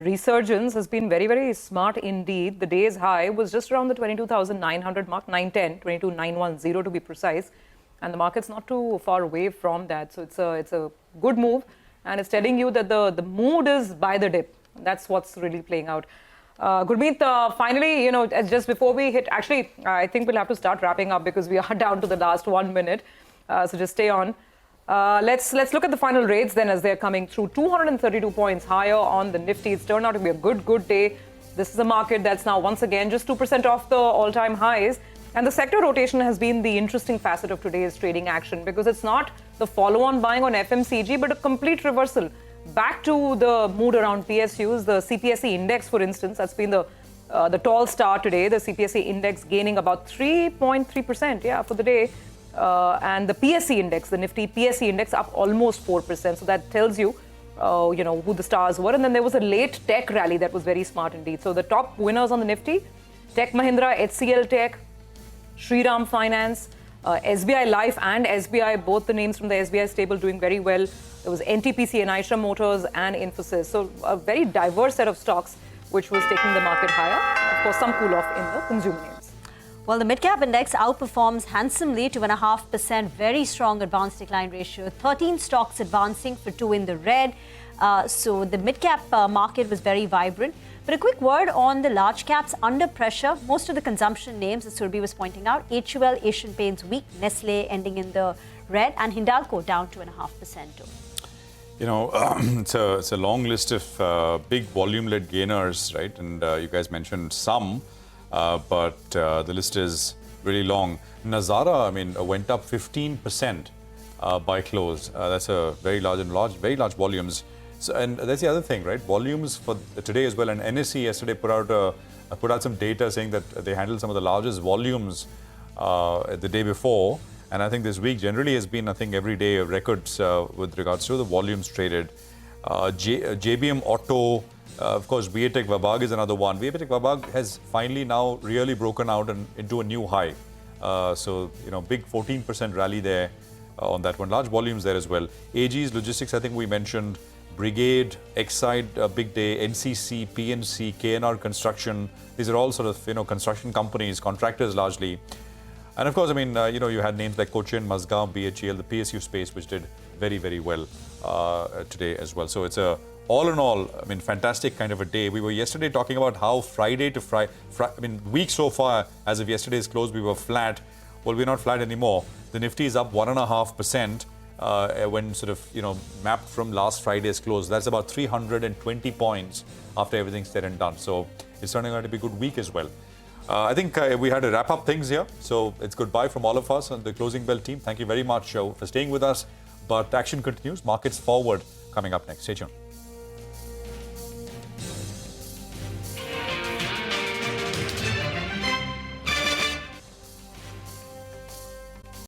resurgence has been very, very smart indeed. The day's high was just around the 22,900 mark, 910, 22,910 to be precise. And the market's not too far away from that. So it's a good move. And it's telling you that the mood is buy the dip. That's what's really playing out. Gurmeet, finally, just before we hit, actually, I think we'll have to start wrapping up because we are down to the last 1 minute. So just stay on. Let's look at the final rates then as they're coming through. 232 points higher on the Nifty. It's turned out to be a good day. This is a market that's now once again just 2% off the all-time highs. And the sector rotation has been the interesting facet of today's trading action because it's not the follow-on buying on FMCG, but a complete reversal back to the mood around PSUs. The CPSE index, for instance, that's been the tall star today. The CPSE index gaining about 3.3%, for the day. And the PSE index, the Nifty PSE index, up almost 4%. So that tells you, who the stars were. And then there was a late tech rally that was very smart indeed. So the top winners on the Nifty, Tech Mahindra, HCL Tech, Shriram Finance, SBI Life and SBI, both the names from the SBI stable doing very well. There was NTPC and Aisha Motors and Infosys. So a very diverse set of stocks which was taking the market higher. Of course, some cool off in the consumer names. Well, the midcap index outperforms handsomely, 2.5%, very strong advance decline ratio, 13 stocks advancing for 2 in the red. So the midcap market was very vibrant. But a quick word on the large caps under pressure. Most of the consumption names, as Surabhi was pointing out, HUL, Asian Paints weak, Nestle ending in the red, and Hindalco down 2.5% too. It's a long list of big volume-led gainers, right? And you guys mentioned some, but the list is really long. Nazara, went up 15% by close. That's a very large volumes. So, and that's the other thing, right? Volumes for today as well. And NSE yesterday put out some data saying that they handled some of the largest volumes the day before. And I think this week generally has been, every day records with regards to the volumes traded. JBM Auto, of course, Viatech Vabag is another one. Viatech Vabag has finally now really broken out into a new high. Big 14% rally there on that one. Large volumes there as well. AG's Logistics, I think we mentioned. Brigade, Exide, big day, NCC, PNC, KNR Construction. These are all sort of, construction companies, contractors largely. And of course, you had names like Cochin, Mazgaon, BHEL, the PSU space, which did very, very well today as well. So it's all in all, fantastic kind of a day. We were yesterday talking about how Friday to Friday, week so far, as of yesterday's close, we were flat. Well, we're not flat anymore. The Nifty is up 1.5%. When mapped from last Friday's close. That's about 320 points after everything's said and done. So it's turning out to be a good week as well. I think we had to wrap up things here. So it's goodbye from all of us and the Closing Bell team. Thank you very much for staying with us. But action continues. Markets forward coming up next. Stay tuned.